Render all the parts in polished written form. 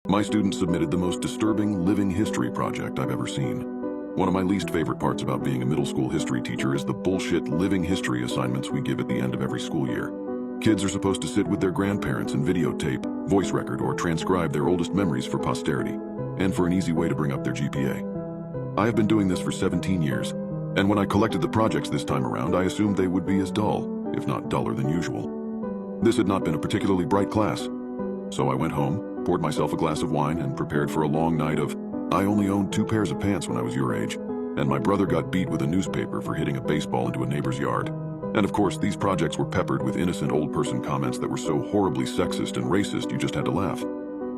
My student submitted the most disturbing living history project I've ever seen. One of my least favorite parts about being a middle school history teacher is the bullshit living history assignments we give at the end of every school year. Kids are supposed to sit with their grandparents and videotape, voice record, or transcribe their oldest memories for posterity, and for an easy way to bring up their GPA. I have been doing this for 17 years, and when I collected the projects this time around, I assumed they would be as dull, if not duller than usual. This had not been a particularly bright class, so I went home, poured myself a glass of wine, and prepared for a long night of, I only owned 2 pairs of pants when I was your age, and my brother got beat with a newspaper for hitting a baseball into a neighbor's yard. And of course, these projects were peppered with innocent old person comments that were so horribly sexist and racist you just had to laugh.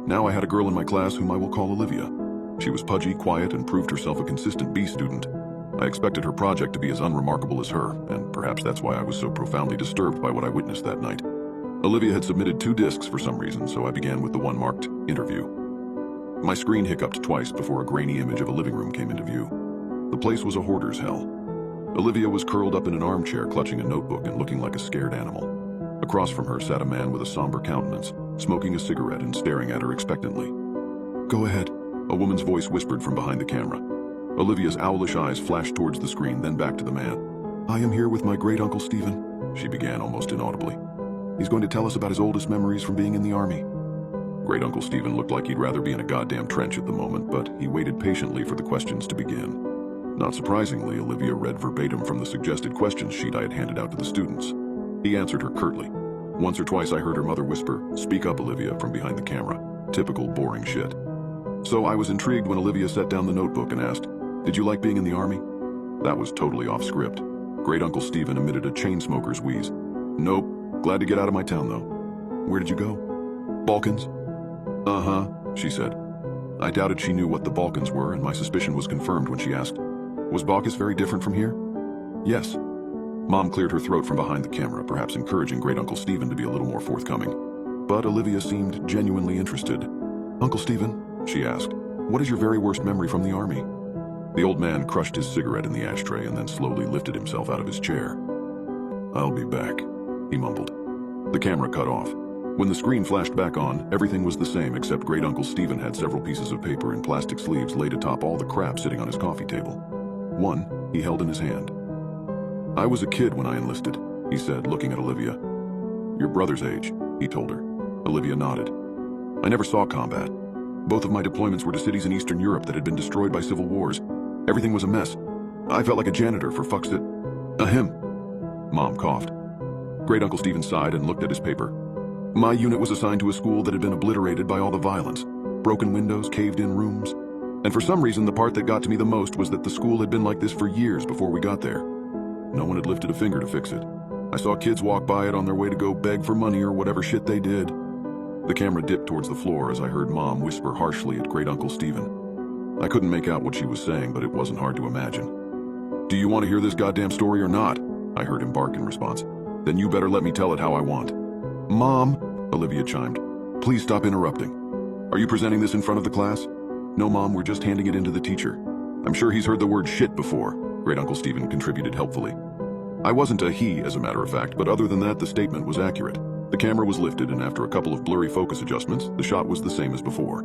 Now I had a girl in my class whom I will call Olivia. She was pudgy, quiet, and proved herself a consistent B student. I expected her project to be as unremarkable as her, and perhaps that's why I was so profoundly disturbed by what I witnessed that night. Olivia had submitted 2 discs for some reason, so I began with the one marked Interview. My screen hiccuped twice before a grainy image of a living room came into view. The place was a hoarder's hell. Olivia was curled up in an armchair, clutching a notebook and looking like a scared animal. Across from her sat a man with a somber countenance, smoking a cigarette and staring at her expectantly. "Go ahead," a woman's voice whispered from behind the camera. Olivia's owlish eyes flashed towards the screen, then back to the man. "I am here with my great-uncle Stephen," she began almost inaudibly. "He's going to tell us about his oldest memories from being in the army." Great-uncle Stephen looked like he'd rather be in a goddamn trench at the moment, but he waited patiently for the questions to begin. Not surprisingly, Olivia read verbatim from the suggested questions sheet I had handed out to the students. He answered her curtly. Once or twice I heard her mother whisper, "Speak up, Olivia," from behind the camera. Typical boring shit. So I was intrigued when Olivia set down the notebook and asked, "Did you like being in the army?" That was totally off script. Great-uncle Stephen emitted a chain smoker's wheeze. "Nope. Glad to get out of my town, though." "Where did you go?" "Balkans." "Uh-huh," she said. I doubted she knew what the Balkans were, and my suspicion was confirmed when she asked, "Was Baucus very different from here?" "Yes." Mom cleared her throat from behind the camera, perhaps encouraging Great-uncle Stephen to be a little more forthcoming. But Olivia seemed genuinely interested. "Uncle Stephen," she asked, "what is your very worst memory from the army?" The old man crushed his cigarette in the ashtray and then slowly lifted himself out of his chair. "I'll be back," he mumbled. The camera cut off. When the screen flashed back on, everything was the same except Great-uncle Stephen had several pieces of paper in plastic sleeves laid atop all the crap sitting on his coffee table. One he held in his hand. "I was a kid when I enlisted," he said, looking at Olivia. "Your brother's age," he told her. Olivia nodded. "I never saw combat. Both of my deployments were to cities in Eastern Europe that had been destroyed by civil wars. Everything was a mess. I felt like a janitor for fuck's sake. Ahem." Mom coughed. Great-uncle Stephen sighed and looked at his paper. "My unit was assigned to a school that had been obliterated by all the violence. Broken windows, caved-in rooms. And for some reason, the part that got to me the most was that the school had been like this for years before we got there. No one had lifted a finger to fix it. I saw kids walk by it on their way to go beg for money or whatever shit they did." The camera dipped towards the floor as I heard Mom whisper harshly at Great-uncle Stephen. I couldn't make out what she was saying, but it wasn't hard to imagine. "Do you want to hear this goddamn story or not?" I heard him bark in response. "Then you better let me tell it how I want." "Mom," Olivia chimed, "please stop interrupting. Are you presenting this in front of the class?" "No, Mom, we're just handing it in to the teacher." "I'm sure he's heard the word shit before," Great-uncle Stephen contributed helpfully. I wasn't a he, as a matter of fact, but other than that, the statement was accurate. The camera was lifted, and after a couple of blurry focus adjustments, the shot was the same as before.